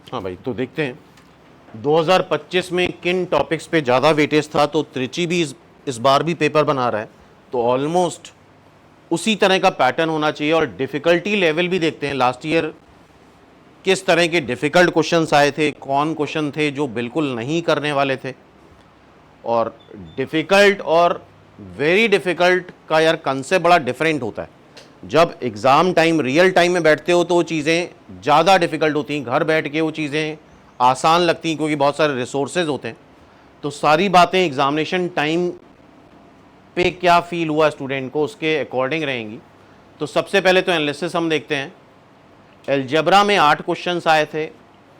हाँ भाई, तो देखते हैं 2025 में किन टॉपिक्स पे ज़्यादा वेटेज था। तो त्रिची भी इस बार भी पेपर बना रहा है, तो ऑलमोस्ट उसी तरह का पैटर्न होना चाहिए। और डिफ़िकल्टी लेवल भी देखते हैं, लास्ट ईयर किस तरह के डिफ़िकल्ट क्वेश्चंस आए थे, कौन क्वेश्चन थे जो बिल्कुल नहीं करने वाले थे। और डिफ़िकल्ट और वेरी डिफ़िकल्ट का यार कंसेप्ट बड़ा डिफरेंट होता है। जब एग्ज़ाम टाइम रियल टाइम में बैठते हो तो वो चीज़ें ज़्यादा डिफ़िकल्ट होती हैं, घर बैठ के वो चीज़ें आसान लगती हैं क्योंकि बहुत सारे रिसोर्सेज होते हैं। तो सारी बातें एग्ज़ामिनेशन टाइम पे क्या फील हुआ स्टूडेंट को, उसके अकॉर्डिंग रहेंगी। तो सबसे पहले तो एनालिसिस हम देखते हैं। एलजेब्रा में 8 क्वेश्चंस आए थे,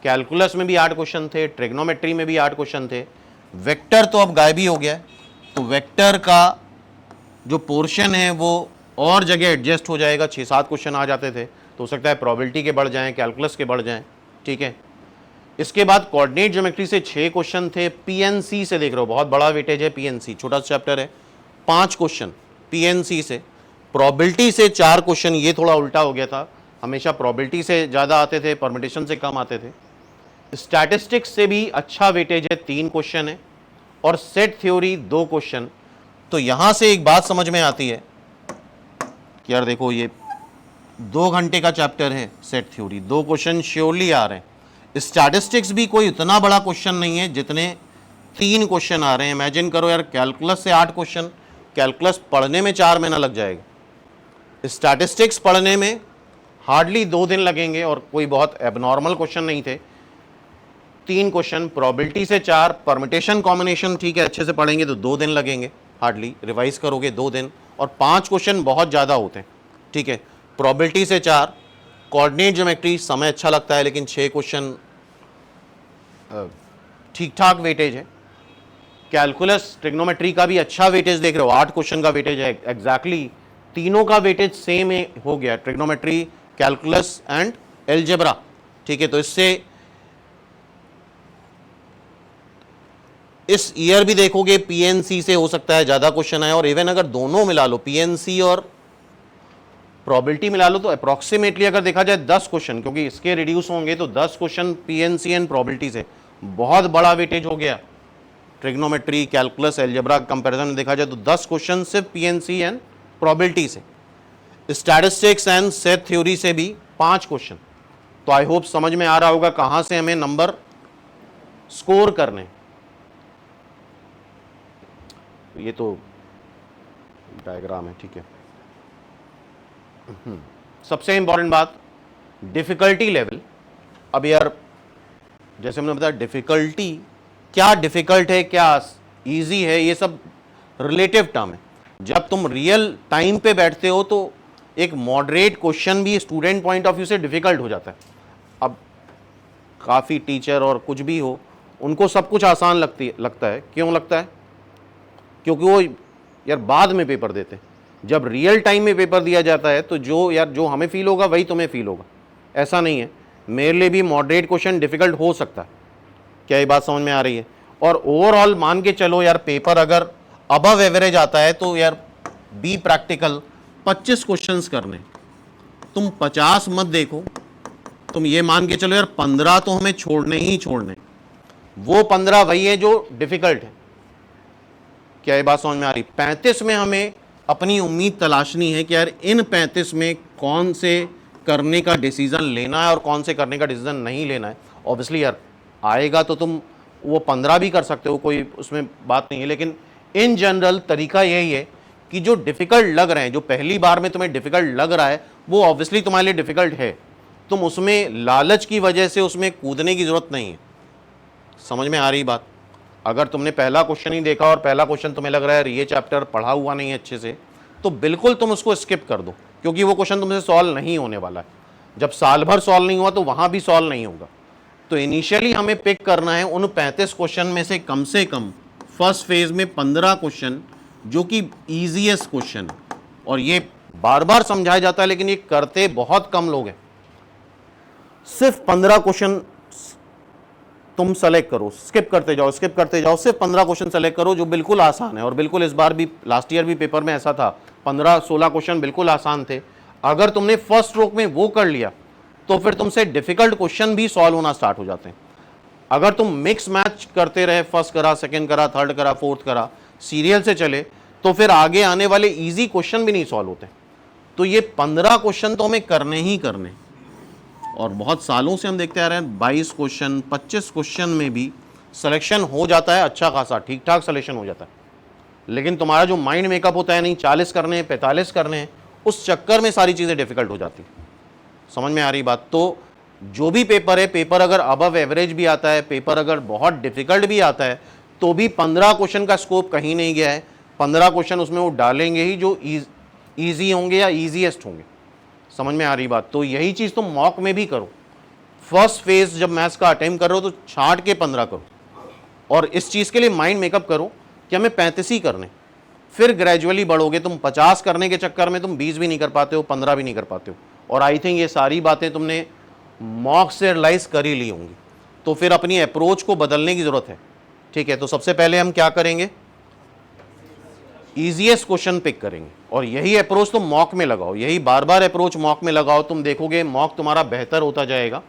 कैलकुलस में भी 8 क्वेश्चन थे, ट्रिग्नोमेट्री में भी 8 क्वेश्चन थे। वेक्टर तो अब गायब ही हो गया है, तो वेक्टर का जो पोर्शन है वो और जगह एडजस्ट हो जाएगा। 6-7 क्वेश्चन आ जाते थे, तो हो सकता है प्रोबेबिलिटी के बढ़ जाएं, कैलकुलस के बढ़ जाएं, ठीक है। इसके बाद कोऑर्डिनेट ज्योमेट्री से 6 क्वेश्चन थे। पीएनसी से देख रहे हो, बहुत बड़ा वेटेज है पीएनसी, छोटा सा चैप्टर है, 5 क्वेश्चन पीएनसी से। प्रोबेबिलिटी से 4 क्वेश्चन, ये थोड़ा उल्टा हो गया था, हमेशा प्रोबेबिलिटी से ज़्यादा आते थे, परमिटेशन से कम आते थे। स्टैटिस्टिक्स से भी अच्छा वेटेज है, 3 क्वेश्चन है। और सेट थ्योरी 2 क्वेश्चन। तो यहां से एक बात समझ में आती है कि यार देखो, ये 2 घंटे का चैप्टर है सेट थ्योरी, 2 क्वेश्चन श्योरली आ रहे हैं। स्टैटिस्टिक्स भी कोई इतना बड़ा क्वेश्चन नहीं है जितने 3 क्वेश्चन आ रहे हैं। इमेजिन करो यार, कैलकुलस से 8 क्वेश्चन, कैलकुलस पढ़ने में 4 महीना लग जाएगा, स्टैटिस्टिक्स पढ़ने में हार्डली 2 दिन लगेंगे, और कोई बहुत एबनॉर्मल क्वेश्चन नहीं थे। 3 क्वेश्चन, प्रोबेबिलिटी से 4, परमिटेशन कॉम्बिनेशन ठीक है, अच्छे से पढ़ेंगे तो 2 दिन लगेंगे हार्डली, रिवाइज करोगे 2 दिन। और 5 क्वेश्चन बहुत ज़्यादा होते हैं, ठीक है। प्रोबेबिलिटी से 4, कोऑर्डिनेट ज्योमेट्री समय अच्छा लगता है लेकिन 6 क्वेश्चन ठीक ठाक वेटेज है। कैलकुलस ट्रिग्नोमेट्री का भी अच्छा वेटेज देख रहे हो, 8 क्वेश्चन का वेटेज है एग्जैक्टली, तीनों का वेटेज सेम हो गया, ट्रिग्नोमेट्री, कैलकुलस एंड एलजेब्रा, ठीक है। तो इससे इस ईयर भी देखोगे पीएनसी से हो सकता है ज़्यादा क्वेश्चन आए, और इवन अगर दोनों मिला लो, पीएनसी और प्रोबेबिलिटी मिला लो, तो अप्रॉक्सीमेटली अगर देखा जाए 10 क्वेश्चन, क्योंकि इसके रिड्यूस होंगे तो 10 क्वेश्चन पीएनसी एंड प्रोबेबिलिटी से, बहुत बड़ा वेटेज हो गया। ट्रिग्नोमेट्री, कैलकुलस, एलजेब्रा कंपैरिजन में देखा जाए तो 10 क्वेश्चन सिर्फ पीएनसी एंड प्रोबेबिलिटी से। स्टैटिस्टिक्स एंड सेट थ्योरी से भी 5 क्वेश्चन। तो आई होप समझ में आ रहा होगा कहां से हमें नंबर स्कोर करने। ये तो डायग्राम है, ठीक है। सबसे इंपॉर्टेंट बात, डिफिकल्टी लेवल। अब यार जैसे हमने बताया, डिफिकल्टी क्या डिफिकल्ट है, क्या इजी है, ये सब रिलेटिव टर्म है। जब तुम रियल टाइम पे बैठते हो तो एक मॉडरेट क्वेश्चन भी स्टूडेंट पॉइंट ऑफ व्यू से डिफिकल्ट हो जाता है। अब काफ़ी टीचर और कुछ भी हो, उनको सब कुछ आसान लगता है। क्यों लगता है? क्योंकि वो यार बाद में पेपर देते हैं। जब रियल टाइम में पेपर दिया जाता है तो जो हमें फील होगा वही तुम्हें फील होगा, ऐसा नहीं है। मेरे लिए भी मॉडरेट क्वेश्चन डिफिकल्ट हो सकता है। क्या ये बात समझ में आ रही है? और ओवरऑल मान के चलो यार, पेपर अगर अबव एवरेज आता है तो यार बी प्रैक्टिकल, 25 क्वेश्चंस करने, तुम 50 मत देखो, तुम ये मान के चलो यार 15 तो हमें छोड़ने ही छोड़ने। वो 15 वही है जो डिफिकल्ट है। क्या ये बात समझ में आ रही? 35 में हमें अपनी उम्मीद तलाशनी है कि यार इन 35 में कौन से करने का डिसीजन लेना है और कौन से करने का डिसीजन नहीं लेना है। ऑब्वियसली यार आएगा तो तुम वो 15 भी कर सकते हो, कोई उसमें बात नहीं है, लेकिन इन जनरल तरीका यही है कि जो डिफ़िकल्ट लग रहे हैं, जो पहली बार में तुम्हें डिफ़िकल्ट लग रहा है, वो ऑब्वियसली तुम्हारे लिए डिफ़िकल्ट है। तुम उसमें लालच की वजह से उसमें कूदने की ज़रूरत नहीं है। समझ में आ रही बात? अगर तुमने पहला क्वेश्चन ही देखा और पहला क्वेश्चन तुम्हें लग रहा है ये चैप्टर पढ़ा हुआ नहीं है अच्छे से, तो बिल्कुल तुम उसको स्किप कर दो, क्योंकि वो क्वेश्चन तुमसे सॉल्व नहीं होने वाला है। जब साल भर सॉल्व नहीं हुआ तो वहाँ भी सॉल्व नहीं होगा। तो इनिशियली हमें पिक करना है उन 35 क्वेश्चन में से कम फर्स्ट फेज में 15 क्वेश्चन जो कि ईजीएस्ट क्वेश्चन है। और ये बार बार समझाया जाता है लेकिन ये करते बहुत कम लोग हैं। सिर्फ 15 क्वेश्चन तुम सेलेक्ट करो, स्किप करते जाओ, सिर्फ 15 क्वेश्चन सेलेक्ट करो जो बिल्कुल आसान है। और बिल्कुल इस बार भी, लास्ट ईयर भी पेपर में ऐसा था, 15-16 क्वेश्चन बिल्कुल आसान थे। अगर तुमने फर्स्ट रोक में वो कर लिया तो फिर तुमसे डिफिकल्ट क्वेश्चन भी सॉल्व होना स्टार्ट हो जाते हैं। अगर तुम मिक्स मैच करते रहे, फर्स्ट करा, सेकंड करा, थर्ड करा, फोर्थ करा, सीरियल से चले, तो फिर आगे आने वाले इजी क्वेश्चन भी नहीं सॉल्व होते। तो ये 15 क्वेश्चन तो हमें करने ही करने, और बहुत सालों से हम देखते आ रहे हैं 22 क्वेश्चन, 25 क्वेश्चन में भी सिलेक्शन हो जाता है, अच्छा खासा ठीक ठाक सिलेक्शन हो जाता है। लेकिन तुम्हारा जो माइंड मेकअप होता है, नहीं 40 करने हैं, 45 करने हैं, उस चक्कर में सारी चीज़ें डिफिकल्ट हो जाती। समझ में आ रही बात? तो जो भी पेपर है, पेपर अगर अबव एवरेज भी आता है, पेपर अगर बहुत डिफिकल्ट भी आता है, तो भी 15 क्वेश्चन का स्कोप कहीं नहीं गया है। 15 क्वेश्चन उसमें वो डालेंगे ही जो ईजी होंगे या ईजीएस्ट होंगे। समझ में आ रही बात? तो यही चीज़ तुम मॉक में भी करो। फर्स्ट फेज जब मैथ्स का अटेम्प्ट कर रहे हो तो छांट के 15 करो, और इस चीज़ के लिए माइंड मेकअप करो कि हमें 35 ही करने। फिर ग्रेजुअली बढ़ोगे, तुम 50 करने के चक्कर में तुम 20 भी नहीं कर पाते हो, 15 भी नहीं कर पाते हो। और आई थिंक ये सारी बातें तुमने मॉक से रियलाइज कर ही ली होंगी। तो फिर अपनी अप्रोच को बदलने की ज़रूरत है। ठीक है, तो सबसे पहले हम क्या करेंगे, ईजीएस्ट क्वेश्चन पिक करेंगे, और यही अप्रोच तुम मॉक में लगाओ, यही बार बार अप्रोच मॉक में लगाओ, तुम देखोगे मॉक तुम्हारा बेहतर होता जाएगा।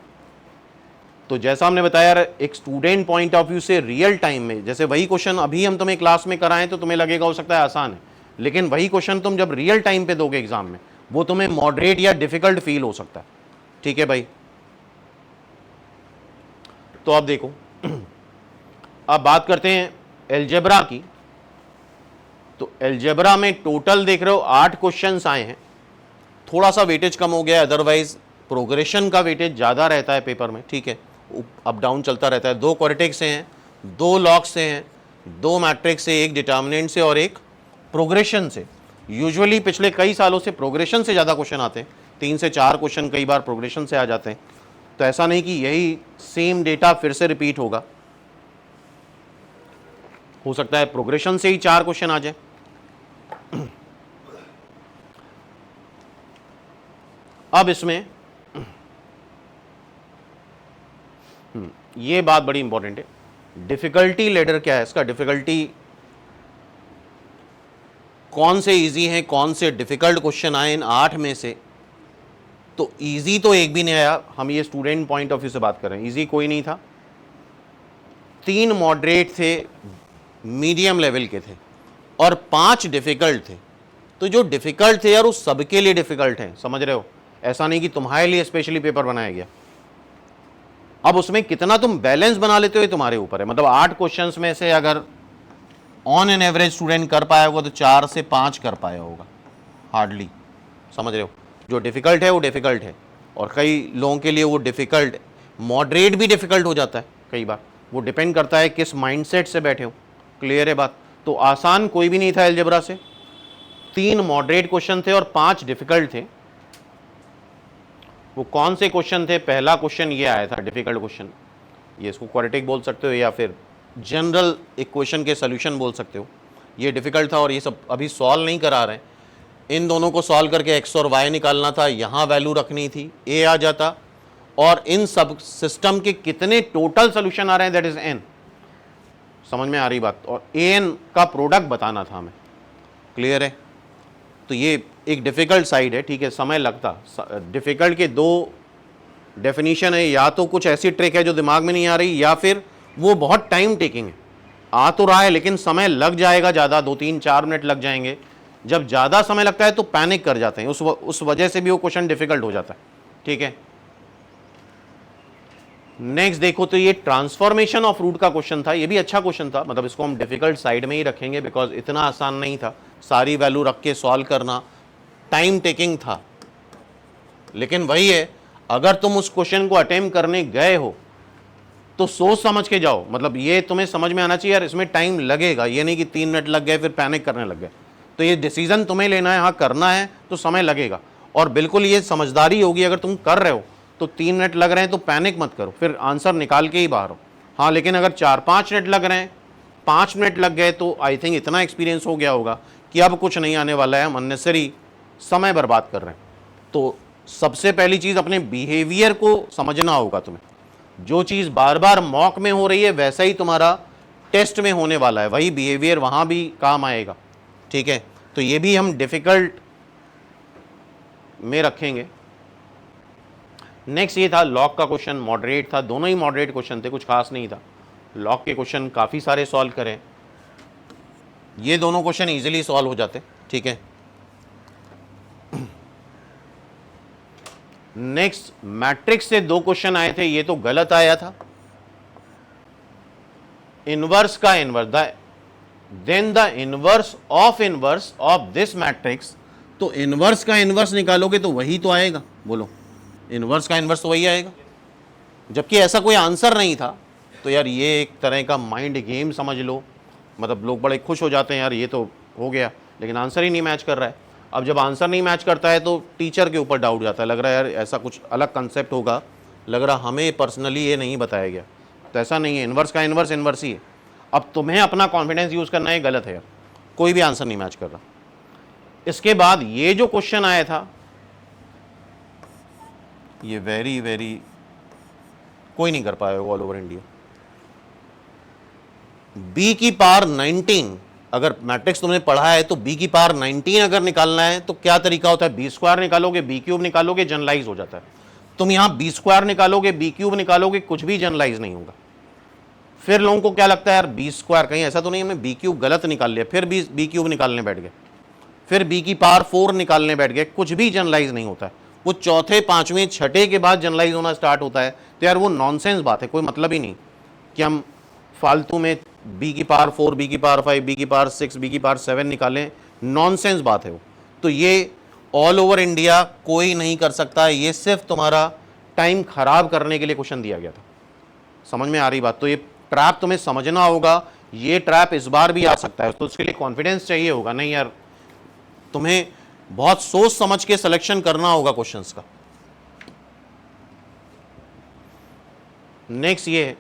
तो जैसा हमने बताया, एक स्टूडेंट पॉइंट ऑफ व्यू से रियल टाइम में, जैसे वही क्वेश्चन अभी हम तुम्हें क्लास में कराएं तो तुम्हें लगेगा हो सकता है आसान है, लेकिन वही क्वेश्चन तुम जब रियल टाइम पे दोगे एग्जाम में, वो तुम्हें मॉडरेट या डिफिकल्ट फील हो सकता है। ठीक है भाई? तो अब देखो, अब बात करते हैं एलजेब्रा की। तो एलजेब्रा में टोटल देख रहे हो 8 क्वेश्चंस आए हैं, थोड़ा सा वेटेज कम हो गया, अदरवाइज प्रोग्रेशन का वेटेज ज़्यादा रहता है पेपर में। ठीक है, अप डाउन चलता रहता है। 2 क्वाड्रेटिक से हैं, 2 लॉग से हैं, 2 मैट्रिक्स से, 1 डिटर्मिनेंट से और 1 प्रोग्रेशन से। यूजुअली पिछले कई सालों से प्रोग्रेशन से ज़्यादा क्वेश्चन आते हैं, 3 से 4 क्वेश्चन कई बार प्रोग्रेशन से आ जाते हैं। तो ऐसा नहीं कि यही सेम डेटा फिर से रिपीट होगा, हो सकता है प्रोग्रेशन से ही 4 क्वेश्चन आ जाए। अब इसमें ये बात बड़ी इंपॉर्टेंट है, डिफिकल्टी लेडर क्या है, इसका डिफिकल्टी कौन से इजी हैं, कौन से डिफिकल्ट क्वेश्चन आए इन 8 में से। तो इजी तो एक भी नहीं आया, हम ये स्टूडेंट पॉइंट ऑफ व्यू से बात कर रहे हैं, इजी कोई नहीं था। 3 मॉडरेट थे, मीडियम लेवल के थे, और 5 डिफिकल्ट थे। तो जो डिफिकल्ट थे यार, वो सबके लिए डिफिकल्ट हैं, समझ रहे हो? ऐसा नहीं कि तुम्हारे लिए स्पेशली पेपर बनाया गया। अब उसमें कितना तुम बैलेंस बना लेते हो ये तुम्हारे ऊपर है। मतलब 8 क्वेश्चंस में से अगर ऑन एन एवरेज स्टूडेंट कर पाया होगा तो 4 से 5 कर पाया होगा, हार्डली। समझ रहे हो? जो डिफिकल्ट है वो डिफिकल्ट है, और कई लोगों के लिए वो डिफिकल्ट मॉडरेट भी डिफिकल्ट हो जाता है कई बार। वो डिपेंड करता है किस माइंडसेट से बैठे हो। क्लियर है बात? तो आसान कोई भी नहीं था अलजेब्रा से, 3 मॉडरेट क्वेश्चन थे और 5 डिफिकल्ट थे। वो कौन से क्वेश्चन थे? पहला क्वेश्चन ये आया था डिफिकल्ट क्वेश्चन, ये इसको क्वाड्रेटिक बोल सकते हो या फिर जनरल इक्वेशन के सोल्यूशन बोल सकते हो। ये डिफिकल्ट था, और ये सब अभी सॉल्व नहीं करा रहे हैं। इन दोनों को सॉल्व करके एक्स और वाई निकालना था, यहाँ वैल्यू रखनी थी, ए आ जाता, और इन सब सिस्टम के कितने टोटल सोल्यूशन आ रहे हैं, दैट इज एन। समझ में आ रही बात? और ए एन का प्रोडक्ट बताना था हमें। क्लियर है? तो ये एक डिफ़िकल्ट साइड है। ठीक है, समय लगता। डिफ़िकल्ट के 2 डेफिनेशन है, या तो कुछ ऐसी ट्रिक है जो दिमाग में नहीं आ रही, या फिर वो बहुत टाइम टेकिंग है। आ तो रहा है लेकिन समय लग जाएगा ज़्यादा, 2-3-4 मिनट लग जाएंगे। जब ज़्यादा समय लगता है तो पैनिक कर जाते हैं, उस वजह से भी वो क्वेश्चन डिफ़िकल्ट हो जाता है। ठीक है, नेक्स्ट देखो, तो ये ट्रांसफॉर्मेशन ऑफ रूट का क्वेश्चन था। ये भी अच्छा क्वेश्चन था, मतलब इसको हम डिफिकल्ट साइड में ही रखेंगे, बिकॉज इतना आसान नहीं था। सारी वैल्यू रख के सॉल्व करना टाइम टेकिंग था। लेकिन वही है, अगर तुम उस क्वेश्चन को अटेम्प्ट करने गए हो तो सोच समझ के जाओ। मतलब ये तुम्हें समझ में आना चाहिए यार, इसमें टाइम लगेगा, ये नहीं कि 3 मिनट लग गए फिर पैनिक करने लग गए। तो ये डिसीजन तुम्हें लेना है, हाँ करना है तो समय लगेगा, और बिल्कुल ये समझदारी होगी। अगर तुम कर रहे हो तो 3 मिनट लग रहे हैं तो पैनिक मत करो, फिर आंसर निकाल के ही बाहर हो। हाँ, लेकिन अगर 4-5 मिनट लग रहे हैं, 5 मिनट लग गए, तो आई थिंक इतना एक्सपीरियंस हो गया होगा कि अब कुछ नहीं आने वाला है, हम अननेसेसरी समय बर्बाद कर रहे हैं। तो सबसे पहली चीज़ अपने बिहेवियर को समझना होगा तुम्हें। जो चीज़ बार बार मॉक में हो रही है वैसा ही तुम्हारा टेस्ट में होने वाला है, वही बिहेवियर वहाँ भी काम आएगा। ठीक है, तो ये भी हम डिफ़िकल्ट में रखेंगे। नेक्स्ट ये था लॉग का क्वेश्चन, मॉडरेट था, दोनों ही मॉडरेट क्वेश्चन थे, कुछ खास नहीं था। लॉग के क्वेश्चन काफ़ी सारे सॉल्व करें, ये दोनों क्वेश्चन इजीली सॉल्व हो जाते, ठीक है। नेक्स्ट मैट्रिक्स से 2 क्वेश्चन आए थे, ये तो गलत आया था। इनवर्स का inverse, then the inverse of this matrix, तो इनवर्स का इनवर्स निकालोगे तो वही तो आएगा, बोलो इनवर्स का इनवर्स तो वही आएगा, जबकि ऐसा कोई आंसर नहीं था। तो यार ये एक तरह का माइंड गेम समझ लो, मतलब लोग बड़े खुश हो जाते हैं यार ये तो हो गया, लेकिन आंसर ही नहीं मैच कर रहा है। अब जब आंसर नहीं मैच करता है तो टीचर के ऊपर डाउट जाता है, लग रहा है यार ऐसा कुछ अलग कंसेप्ट होगा, लग रहा हमें पर्सनली ये नहीं बताया गया। तो ऐसा नहीं है, इनवर्स का इनवर्स इनवर्स ही है। अब तुम्हें अपना कॉन्फिडेंस यूज़ करना है, गलत है यार, कोई भी आंसर नहीं मैच कर रहा। इसके बाद ये जो क्वेश्चन आया था, ये वेरी कोई नहीं कर पाया ऑल ओवर इंडिया। b की पावर 19, अगर मैट्रिक्स तुमने पढ़ा है तो b की पावर 19 अगर निकालना है तो क्या तरीका होता है, बी स्क्वायर निकालोगे, बी क्यूब निकालोगे, जनरलाइज हो जाता है। तुम यहां बी स्क्वायर निकालोगे, बी क्यूब निकालोगे, कुछ भी जनरलाइज नहीं होगा। फिर लोगों को क्या लगता है यार बी स्क्वायर, कहीं ऐसा तो नहीं हमने बी क्यूब गलत निकाल लिया, फिर बी क्यूब निकालने बैठ गए, फिर b की पावर 4 निकालने बैठ गए, कुछ भी जनरलाइज नहीं होता है। वो चौथे, पांचवें, छठे के बाद जनरलाइज होना स्टार्ट होता है। तो यार वो नॉनसेंस बात है, कोई मतलब ही नहीं कि हम फालतू में b की पावर 4, b की पावर 5, b की पावर 6, b की पावर 7 निकालें, नॉनसेंस बात है वो। तो ये ऑल ओवर इंडिया कोई नहीं कर सकता, ये सिर्फ तुम्हारा टाइम खराब करने के लिए क्वेश्चन दिया गया था। समझ में आ रही बात? तो ये ट्रैप तुम्हें समझना होगा, ये ट्रैप इस बार भी आ सकता है, तो उसके लिए कॉन्फिडेंस चाहिए होगा। नहीं यार, तुम्हें बहुत सोच समझ के सिलेक्शन करना होगा क्वेश्चंस का। नेक्स्ट ये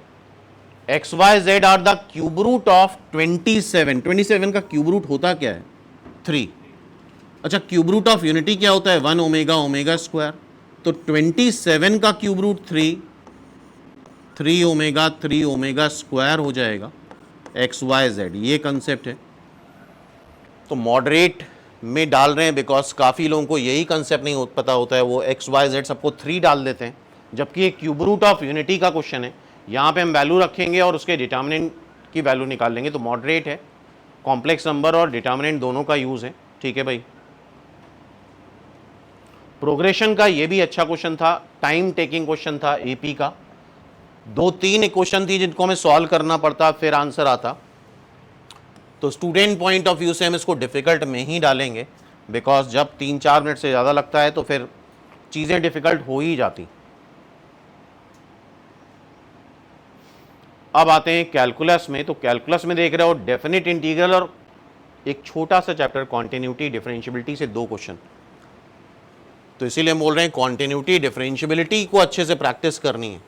x y z are the cube root of 27। 27 का क्यूब रूट होता क्या है? 3। अच्छा, क्यूब रूट ऑफ यूनिटी क्या होता है? 1 ओमेगा ओमेगा स्क्वायर। तो 27 का क्यूब रूट 3 ओमेगा स्क्वायर हो जाएगा एक्स वाई जेड, ये कंसेप्ट है। तो मॉडरेट में डाल रहे हैं बिकॉज काफ़ी लोगों को यही कंसेप्ट नहीं पता होता है, वो एक्स वाई जेड सबको 3 डाल देते हैं, जबकि ये क्यूब रूट ऑफ यूनिटी का क्वेश्चन है। यहाँ पे हम वैल्यू रखेंगे और उसके डिटर्मिनेंट की वैल्यू निकाल लेंगे। तो मॉडरेट है, कॉम्प्लेक्स नंबर और डिटर्मिनेंट दोनों का यूज़ है, ठीक है भाई। प्रोग्रेशन का ये भी अच्छा क्वेश्चन था, टाइम टेकिंग क्वेश्चन था एपी का। 2-3 क्वेश्चन थी जिनको हमें सॉल्व करना पड़ता, फिर आंसर आता। तो स्टूडेंट पॉइंट ऑफ व्यू से हम इसको डिफ़िकल्ट में ही डालेंगे, बिकॉज जब 3-4 मिनट से ज़्यादा लगता है तो फिर चीज़ें डिफ़िकल्ट हो ही जाती। अब आते हैं कैलकुलस में। तो कैलकुलस में देख रहे हो डेफिनेट इंटीग्रल और एक छोटा सा चैप्टर कॉन्टिन्यूटी डिफरेंशियबिलिटी से 2 क्वेश्चन। तो इसीलिए हम बोल रहे हैं कॉन्टिन्यूटी डिफरेंशियबिलिटी को अच्छे से प्रैक्टिस करनी है।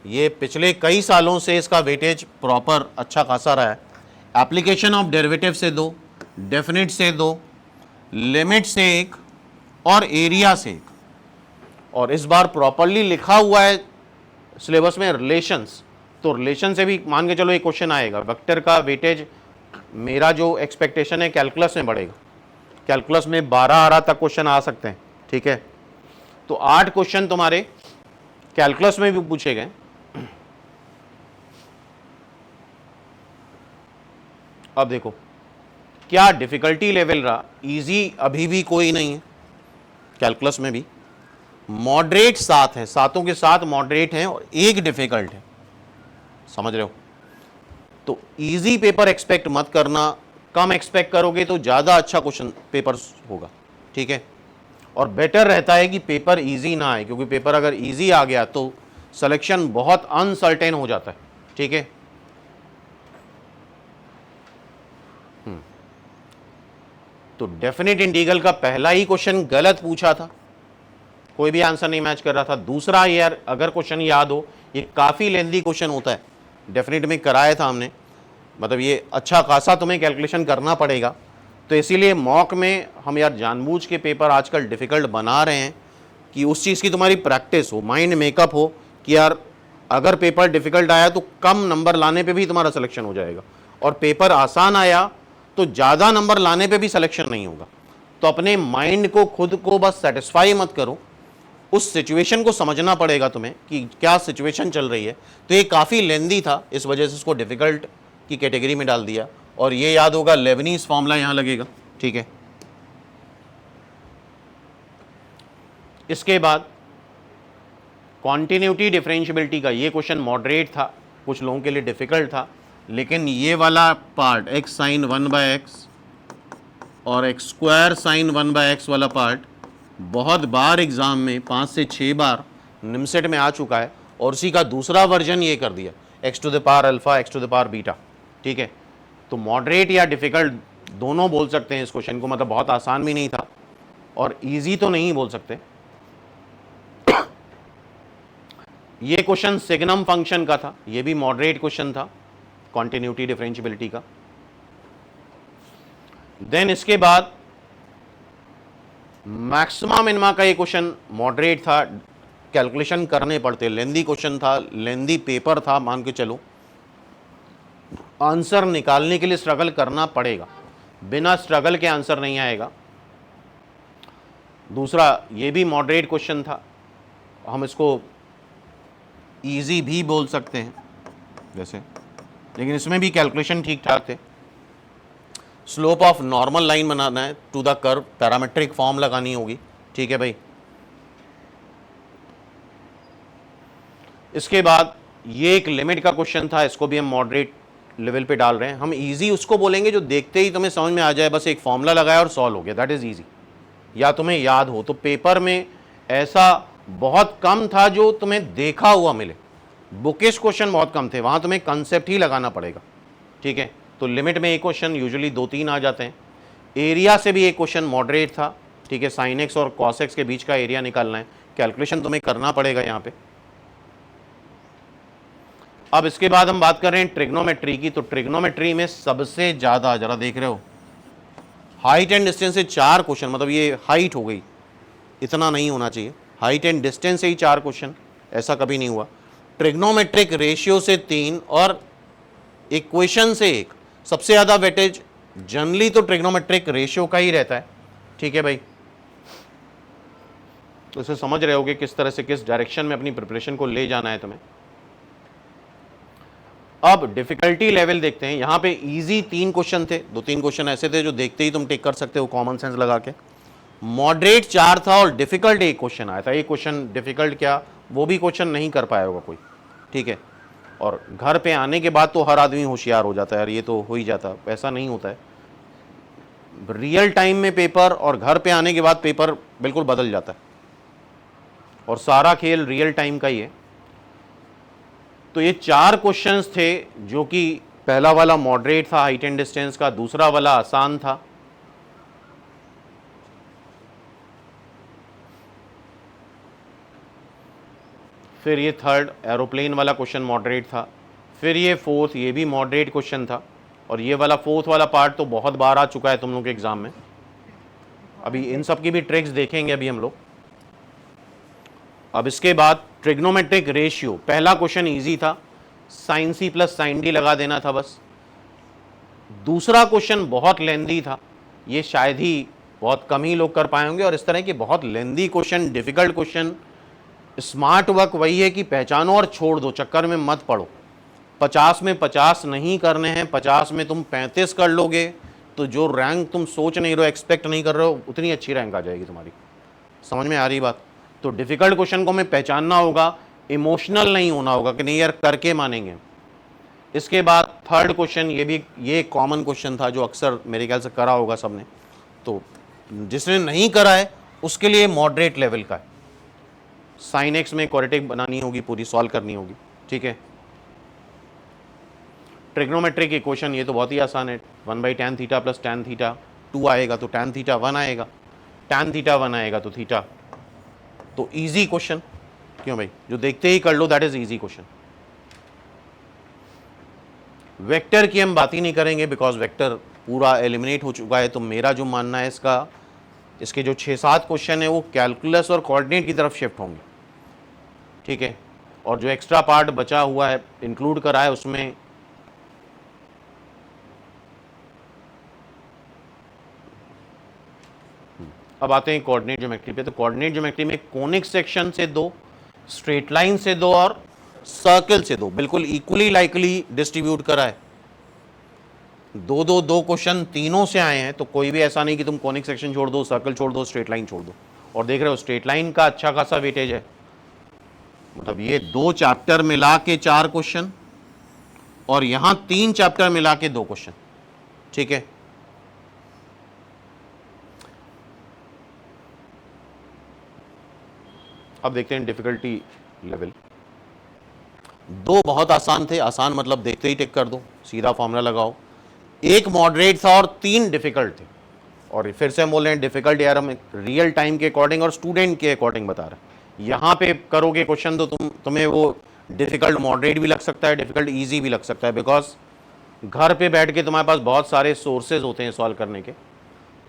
ये पिछले कई सालों से इसका वेटेज प्रॉपर अच्छा खासा रहा है। एप्लीकेशन ऑफ डेरिवेटिव से 2, डेफिनेट से 2, लिमिट से 1 और एरिया से 1। और इस बार प्रॉपरली लिखा हुआ है सिलेबस में रिलेशंस, तो रिलेशन से भी मान के चलो एक क्वेश्चन आएगा। वेक्टर का वेटेज मेरा जो एक्सपेक्टेशन है कैलकुलस में बढ़ेगा। कैलकुलस में 12 तक क्वेश्चन आ सकते हैं, ठीक है। तो 8 क्वेश्चन तुम्हारे कैलकुलस में भी पूछे गए। अब देखो क्या डिफिकल्टी लेवल रहा, इजी अभी भी कोई नहीं है कैलकुलस में भी। मॉडरेट 7 है, 7 के 7 मॉडरेट हैं और 1 डिफिकल्ट है, समझ रहे हो। तो इजी पेपर एक्सपेक्ट मत करना, कम एक्सपेक्ट करोगे तो ज़्यादा अच्छा क्वेश्चन पेपर होगा, ठीक है। और बेटर रहता है कि पेपर इजी ना आए, क्योंकि पेपर अगर इजी आ गया तो सिलेक्शन बहुत अनसर्टेन हो जाता है, ठीक है। तो डेफिनेट इंटीग्रल का पहला ही क्वेश्चन गलत पूछा था, कोई भी आंसर नहीं मैच कर रहा था। दूसरा यार अगर क्वेश्चन याद हो, ये काफ़ी लेंथी क्वेश्चन होता है, डेफिनेट में कराया था हमने, मतलब ये अच्छा खासा तुम्हें कैलकुलेशन करना पड़ेगा। तो इसीलिए मॉक में हम यार जानबूझ के पेपर आजकल डिफ़िकल्ट बना रहे हैं कि उस चीज़ की तुम्हारी प्रैक्टिस हो, माइंड मेकअप हो कि यार अगर पेपर डिफ़िकल्ट आया तो कम नंबर लाने पे भी तुम्हारा सिलेक्शन हो जाएगा, और पेपर आसान आया तो ज़्यादा नंबर लाने पे भी सिलेक्शन नहीं होगा। तो अपने माइंड को खुद को बस सेटिस्फाई मत करो, उस सिचुएशन को समझना पड़ेगा तुम्हें कि क्या सिचुएशन चल रही है। तो ये काफ़ी लेंदी था, इस वजह से इसको डिफ़िकल्ट की कैटेगरी में डाल दिया। और ये याद होगा, लेबनीज फॉर्मूला यहाँ लगेगा, ठीक है। इसके बाद कॉन्टिन्यूटी डिफरेंशियबिलिटी का ये क्वेश्चन मॉडरेट था, कुछ लोगों के लिए डिफ़िकल्ट था, लेकिन ये वाला पार्ट एक्स साइन 1/x और एक्स स्क्वायर साइन 1/x वाला पार्ट बहुत बार एग्ज़ाम में 5 से 6 बार निमसेट में आ चुका है, और उसी का दूसरा वर्जन ये कर दिया x to the power alpha x to the power beta, ठीक है। तो मॉडरेट या डिफ़िकल्ट दोनों बोल सकते हैं इस क्वेश्चन को, मतलब बहुत आसान भी नहीं था और इजी तो नहीं बोल सकते। ये क्वेश्चन सिग्नम फंक्शन का था, ये भी मॉडरेट क्वेश्चन था कॉन्टिन्यूटी डिफरेंशियबिलिटी का। देन इसके बाद मैक्सिमा मिनिमा का ये क्वेश्चन मॉडरेट था, कैलकुलेशन करने पड़ते, लेंदी क्वेश्चन था, लेंदी पेपर था, मान के चलो आंसर निकालने के लिए स्ट्रगल करना पड़ेगा, बिना स्ट्रगल के आंसर नहीं आएगा। दूसरा ये भी मॉडरेट क्वेश्चन था, हम इसको इजी भी बोल सकते हैं वैसे, लेकिन इसमें भी कैलकुलेशन ठीक ठाक थे। स्लोप ऑफ नॉर्मल लाइन बनाना है to the curve, parametric form लगानी होगी, ठीक है भाई। इसके बाद ये एक लिमिट का क्वेश्चन था, इसको भी हम मॉडरेट लेवल पे डाल रहे हैं। हम इजी उसको बोलेंगे जो देखते ही तुम्हें समझ में आ जाए, बस एक फॉर्मूला लगाया और सॉल्व हो गया, दैट इज इजी, या तुम्हें याद हो। तो पेपर में ऐसा बहुत कम था जो तुम्हें देखा हुआ मिले, बुकिश क्वेश्चन बहुत कम थे, वहां तुम्हें कंसेप्ट ही लगाना पड़ेगा, ठीक है। तो लिमिट में एक क्वेश्चन यूजुअली 2-3 आ जाते हैं। एरिया से भी एक क्वेश्चन मॉडरेट था, ठीक है, साइन एक्स और कॉस एक्स के बीच का एरिया निकालना है, कैलकुलेशन तुम्हें करना पड़ेगा यहाँ पे। अब इसके बाद हम बात कर रहे हैं ट्रिग्नोमेट्री की। तो ट्रिग्नोमेट्री में सबसे ज्यादा, जरा देख रहे हो, हाइट एंड डिस्टेंस से 4 क्वेश्चन, मतलब ये हाइट हो गई, इतना नहीं होना चाहिए, हाइट एंड डिस्टेंस से ही 4 क्वेश्चन, ऐसा कभी नहीं हुआ। ट्रिग्नोमेट्रिक रेशियो से 3 और इक्वेशन से 1। सबसे ज्यादा वेटेज जनरली तो ट्रिग्नोमेट्रिक रेशियो का ही रहता है, ठीक है भाई। तो इसे समझ रहे होगे किस तरह से, किस डायरेक्शन में अपनी प्रिपरेशन को ले जाना है तुम्हें। अब डिफिकल्टी लेवल देखते हैं। यहां पे इजी 3 क्वेश्चन थे, 2-3 क्वेश्चन ऐसे थे जो देखते ही तुम टिक कर सकते हो कॉमन सेंस लगा के। मॉडरेट 4 था और डिफिकल्ट 1 क्वेश्चन आया था। एक क्वेश्चन डिफिकल्ट क्या, वो भी क्वेश्चन नहीं कर पाया होगा कोई, ठीक है। और घर पे आने के बाद तो हर आदमी होशियार हो जाता है यार, ये तो हो ही जाता, ऐसा नहीं होता है। रियल टाइम में पेपर और घर पे आने के बाद पेपर बिल्कुल बदल जाता है, और सारा खेल रियल टाइम का ही है। तो ये 4 क्वेश्चंस थे, जो कि पहला वाला मॉडरेट था हाइट एंड डिस्टेंस का, दूसरा वाला आसान था, फिर ये थर्ड एरोप्लेन वाला क्वेश्चन मॉडरेट था, फिर ये फोर्थ, ये भी मॉडरेट क्वेश्चन था, और ये वाला फोर्थ वाला पार्ट तो बहुत बार आ चुका है तुम लोग के एग्जाम में। अभी इन सब की भी ट्रिक्स देखेंगे अभी हम लोग। अब इसके बाद ट्रिग्नोमेट्रिक रेशियो, पहला क्वेश्चन इजी था, sine C plus sine D लगा देना था बस। दूसरा क्वेश्चन बहुत लेंदी था, ये शायद ही बहुत कम ही लोग कर पाए होंगे, और इस तरह के बहुत lengthy question, difficult question, smart work वही है कि पहचानो और छोड़ दो, चक्कर में मत पड़ो। 50 में 50 नहीं करने हैं, 50 में तुम 35 कर लोगे तो जो रैंक तुम सोच नहीं रहे हो, एक्सपेक्ट नहीं कर रहे हो, उतनी अच्छी रैंक आ जाएगी तुम्हारी। समझ में आ रही बात? तो डिफिकल्ट क्वेश्चन को हमें पहचानना होगा, इमोशनल नहीं होना होगा कि नहीं यार करके मानेंगे। इसके बाद थर्ड क्वेश्चन, ये कॉमन क्वेश्चन था जो अक्सर मेरे ख्याल से करा होगा सबने, तो जिसने नहीं करा है उसके लिए मॉडरेट लेवल का है। साइन एक्स में क्वाड्रेटिक बनानी होगी, पूरी सॉल्व करनी होगी, ठीक है। ट्रिग्नोमेट्रिक इक्वेशन ये तो बहुत ही आसान है, 1/tan theta plus tan theta 2 आएगा तो tan थीटा 1 आएगा, tan थीटा 1 आएगा तो थीटा, तो इजी क्वेश्चन। क्यों भाई, जो देखते ही कर लो, that is easy question. Vector की हम बात ही नहीं करेंगे, बिकॉज वेक्टर पूरा एलिमिनेट हो चुका है। तो मेरा जो मानना है इसके जो 6-7 क्वेश्चन है वो कैलकुलस और कोऑर्डिनेट की तरफ शिफ्ट होंगे, ठीक है। और जो एक्स्ट्रा पार्ट बचा हुआ है, इंक्लूड करा है, उसमें अब आते हैं कोऑर्डिनेट ज्योमेट्री पे। तो कोऑर्डिनेट ज्योमेट्री में कोनिक सेक्शन से दो, स्ट्रेट लाइन से दो और सर्कल से दो, बिल्कुल इक्वली लाइकली डिस्ट्रीब्यूट करा है। दो दो दो क्वेश्चन तीनों से आए हैं, तो कोई भी ऐसा नहीं कि तुम कोनिक सेक्शन छोड़ दो, सर्कल छोड़ दो, स्ट्रेट लाइन छोड़ दो। और देख रहे हो स्ट्रेट लाइन का अच्छा खासा वेटेज है, मतलब ये 2 चैप्टर मिला के 4 क्वेश्चन और यहां 3 चैप्टर मिला के 2 क्वेश्चन, ठीक है। अब देखते हैं डिफिकल्टी लेवल। 2 बहुत आसान थे, आसान मतलब देखते ही टिक कर दो, सीधा फॉर्मूला लगाओ। 1 मॉडरेट था और 3 डिफिकल्ट थे। और फिर से हम बोल रहे हैं डिफिकल्ट यार हम रियल टाइम के अकॉर्डिंग और स्टूडेंट के अकॉर्डिंग बता रहे हैं। यहाँ पे करोगे क्वेश्चन तो तुम्हें वो डिफिकल्ट मॉडरेट भी लग सकता है, डिफिकल्ट ईजी भी लग सकता है, बिकॉज घर पे बैठ के तुम्हारे पास बहुत सारे सोर्सेज होते हैं सॉल्व करने के।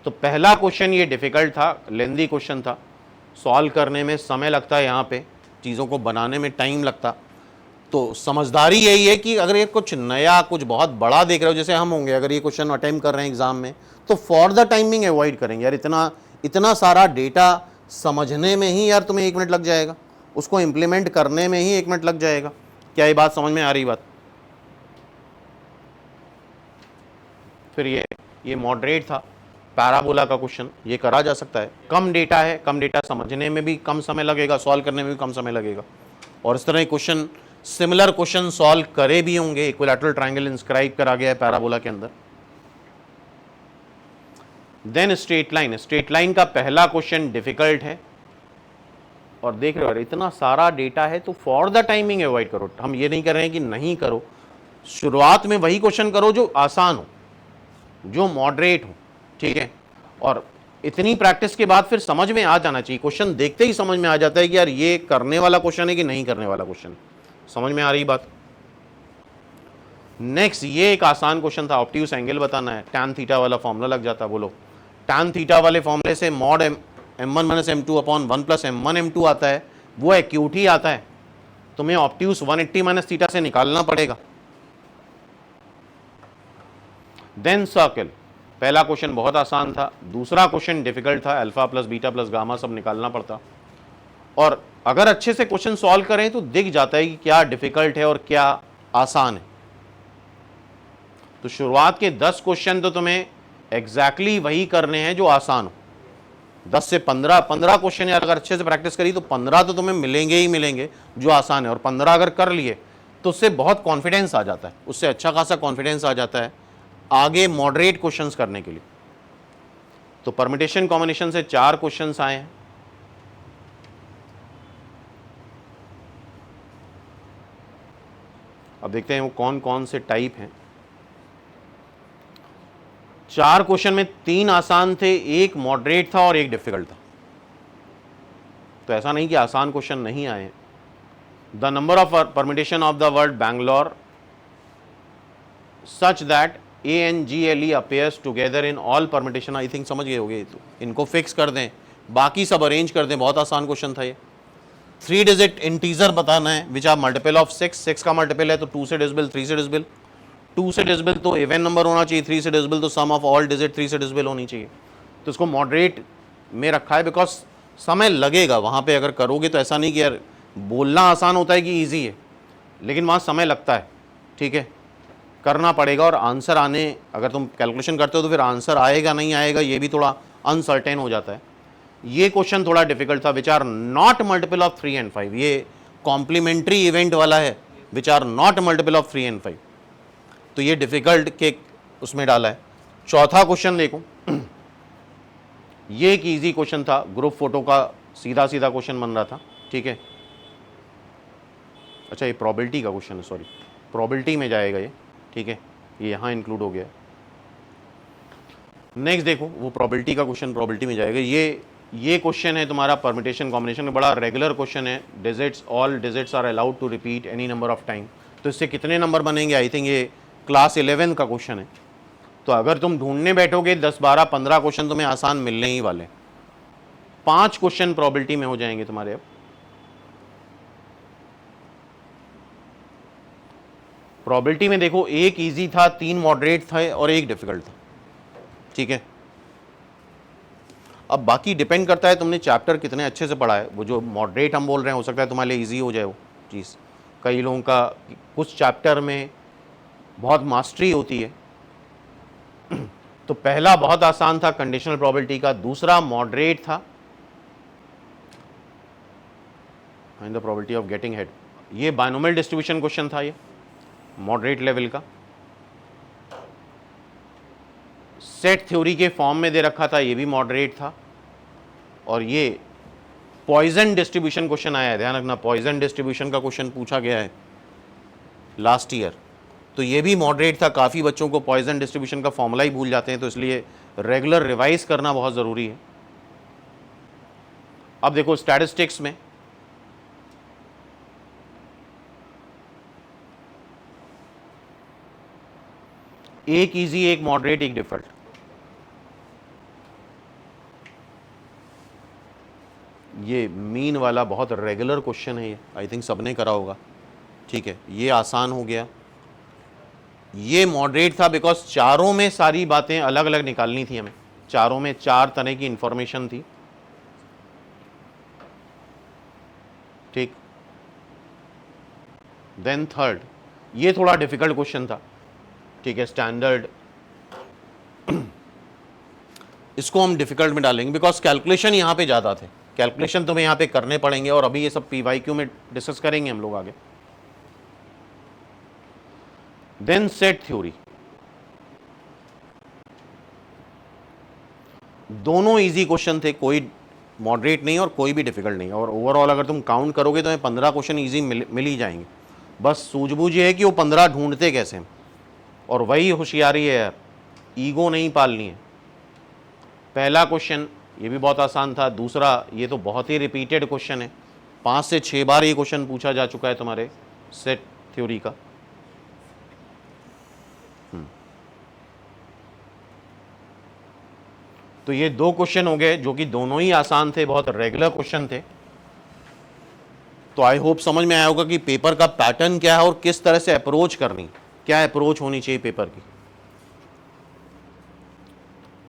तो पहला क्वेश्चन ये डिफिकल्ट था, लेंदी क्वेश्चन था, सॉल्व करने में समय लगता है, यहाँ पे चीज़ों को बनाने में टाइम लगता। तो समझदारी यही है कि अगर ये कुछ नया कुछ बहुत बड़ा देख रहे हो, जैसे हम होंगे अगर ये क्वेश्चन अटेम्प्ट कर रहे हैं एग्जाम में, तो फॉर द टाइमिंग अवॉइड करेंगे यार। इतना सारा डेटा समझने में ही यार तुम्हें 1 मिनट लग जाएगा, उसको इंप्लीमेंट करने में ही 1 मिनट लग जाएगा। क्या ये बात समझ में आ रही बात? फिर ये मॉडरेट था, पैराबोला का क्वेश्चन, ये करा जा सकता है। कम डेटा है, कम डेटा समझने में भी कम समय लगेगा, सॉल्व करने में भी कम समय लगेगा। और इस तरह क्वेश्चन, सिमिलर क्वेश्चन सॉल्व करे भी होंगे। इक्विलैटरल ट्रायंगल इंस्क्राइब करा गया है पैराबोला के अंदर। Then straight line, straight line का पहला क्वेश्चन डिफिकल्ट है। और देख रहे हो इतना सारा डेटा है, तो फॉर द टाइमिंग अवॉइड करो। हम ये नहीं कर रहे हैं कि नहीं करो, शुरुआत में वही क्वेश्चन करो जो आसान हो, जो मॉडरेट हो, ठीक है। और इतनी प्रैक्टिस के बाद फिर समझ में आ जाना चाहिए, क्वेश्चन देखते ही समझ में आ जाता है कि यार ये करने वाला क्वेश्चन है कि नहीं करने वाला क्वेश्चन। समझ में आ रही बात? नेक्स्ट ये एक आसान क्वेश्चन था, ऑब्ट्यूस एंगल बताना है, टैन थीटा वाला फॉर्मूला लग जाता। बोलो टैन थीटा वाले फॉर्मूले से mod m1 - m2 upon 1 + m1 m2 आता है, वो एक्यूट ही आता है। तुम्हें ऑब्ट्यूस 180 - थीटा से निकालना पड़ेगा। देन सर्कल, पहला क्वेश्चन बहुत आसान था, दूसरा क्वेश्चन डिफिकल्ट था, alpha plus beta plus gamma सब निकालना पड़ता। और अगर अच्छे से क्वेश्चन सॉल्व करें तो दिख जाता है कि क्या डिफिकल्ट है और क्या आसान है। तो शुरुआत के 10 क्वेश्चन तो तुम्हें एग्जैक्टली वही करने हैं जो आसान हो। 10 से 15 क्वेश्चन यार अगर अच्छे से प्रैक्टिस करी तो 15 तो तुम्हें मिलेंगे ही मिलेंगे जो आसान है। और 15 अगर कर लिए तो उससे बहुत कॉन्फिडेंस आ जाता है, उससे अच्छा खासा कॉन्फिडेंस आ जाता है आगे मॉडरेट क्वेश्चंस करने के लिए। तो परमिटेशन कॉम्बिनेशन से 4 क्वेश्चंस आए हैं। अब देखते हैं वो कौन कौन से टाइप हैं। 4 क्वेश्चन में 3 आसान थे, 1 मॉडरेट था और 1 डिफिकल्ट था। तो ऐसा नहीं कि आसान क्वेश्चन नहीं आए। The number of permutation of the word Bangalore such that ANGLE appears together in all permutation। I think समझ गए होंगे, तो इनको फिक्स कर दें, बाकी सब अरेंज कर दें। बहुत आसान क्वेश्चन था ये। 3 डिजिट इंटीजर बताना है विच आर मल्टीपल ऑफ 6। 6 का मल्टीपल है तो 2 से डिविजिबल, 3 से डिविजिबल। 2 से डिविजिबल तो इवन नंबर होना चाहिए, 3 से डिविजिबल तो सम ऑफ ऑल डिजिट 3 से डिविजिबल होनी चाहिए। तो इसको मॉडरेट में रखा है बिकॉज समय लगेगा वहाँ पे। अगर करोगे तो ऐसा नहीं कि यार बोलना आसान होता है कि ईजी है, लेकिन वहाँ समय लगता है, ठीक है, करना पड़ेगा। और आंसर आने, अगर तुम कैलकुलेशन करते हो तो फिर आंसर आएगा नहीं आएगा ये भी थोड़ा अनसर्टेन हो जाता है। ये क्वेश्चन थोड़ा डिफिकल्ट था, which are not multiple of 3 and 5। ये कॉम्प्लीमेंट्री इवेंट वाला है, which are not multiple of 3 and 5। तो ये डिफिकल्ट के उसमें डाला है। चौथा क्वेश्चन देखो, ये एक इजी क्वेश्चन था, ग्रुप फोटो का सीधा सीधा क्वेश्चन बन रहा था, ठीक है। अच्छा ये प्रोबेबिलिटी का क्वेश्चन है, सॉरी प्रोबेबिलिटी में जाएगा ये, ठीक है, ये यहाँ इंक्लूड हो गया। नेक्स्ट देखो वो प्रोबेबिलिटी का क्वेश्चन प्रोबेबिलिटी में जाएगा। ये क्वेश्चन है तुम्हारा परमिटेशन कॉम्बिनेशन में, बड़ा रेगुलर क्वेश्चन है। Digits, all digits are allowed to repeat any number of time. तो इससे कितने नंबर बनेंगे? आई थिंक ये क्लास 11 का क्वेश्चन है। तो अगर तुम ढूंढने बैठोगे 10, 12, 15 क्वेश्चन तुम्हें आसान मिलने ही वाले। 5 क्वेश्चन प्रोबेबिलिटी में हो जाएंगे तुम्हारे। अब प्रोबेबिलिटी में देखो 1 इजी था, 3 मॉडरेट थे और 1 डिफिकल्ट था, ठीक है। अब बाकी डिपेंड करता है तुमने चैप्टर कितने अच्छे से पढ़ा है। वो जो मॉडरेट हम बोल रहे हैं, हो सकता है तुम्हारे लिए ईजी हो जाए वो चीज़। कई लोगों का कुछ चैप्टर में बहुत मास्टरी होती है। तो पहला बहुत आसान था कंडीशनल प्रोबेबिलिटी का, दूसरा मॉडरेट था find the probability of getting head, ये बायनोमियल डिस्ट्रीब्यूशन क्वेश्चन था, ये मॉडरेट लेवल का। सेट थ्योरी के फॉर्म में दे रखा था, ये भी मॉडरेट था। और ये पॉइजन डिस्ट्रीब्यूशन क्वेश्चन आया है, ध्यान रखना, पॉइजन डिस्ट्रीब्यूशन का क्वेश्चन पूछा गया है लास्ट ईयर, तो ये भी मॉडरेट था। काफ़ी बच्चों को पॉइजन डिस्ट्रीब्यूशन का फॉर्मूला ही भूल जाते हैं, तो इसलिए रेगुलर रिवाइज करना बहुत ज़रूरी है। अब देखो स्टैटिस्टिक्स में एक इजी, एक मॉडरेट, एक डिफिकल्ट। ये मीन वाला बहुत रेगुलर क्वेश्चन है, ये आई थिंक सबने करा होगा, ठीक है, ये आसान हो गया। ये मॉडरेट था बिकॉज चारों में सारी बातें अलग अलग निकालनी थी हमें, चारों में 4 तरह की इंफॉर्मेशन थी, ठीक। देन थर्ड, ये थोड़ा डिफिकल्ट क्वेश्चन था, ठीक है, स्टैंडर्ड, इसको हम डिफिकल्ट में डालेंगे बिकॉज कैलकुलेशन यहां पे ज़्यादा थे, कैलकुलेशन तुम्हें यहां पे करने पड़ेंगे, और अभी ये सब PYQ में डिस्कस करेंगे हम लोग आगे। देन सेट थ्योरी, दोनों इजी क्वेश्चन थे, कोई मॉडरेट नहीं और कोई भी डिफिकल्ट नहीं, और ओवरऑल अगर तुम काउंट करोगे तो 15 क्वेश्चन इजी मिल ही जाएंगे। बस सूझबूझ ये है कि वो 15 ढूंढते कैसे, और वही होशियारी है यार, ईगो नहीं पालनी है। पहला क्वेश्चन ये भी बहुत आसान था, दूसरा ये तो बहुत ही रिपीटेड क्वेश्चन है, 5 से 6 बार ये क्वेश्चन पूछा जा चुका है तुम्हारे सेट थ्योरी का। तो ये 2 क्वेश्चन हो गए जो कि दोनों ही आसान थे, बहुत रेगुलर क्वेश्चन थे। तो आई होप समझ में आया होगा कि पेपर का पैटर्न क्या है और किस तरह से अप्रोच करनी, क्या अप्रोच होनी चाहिए पेपर की।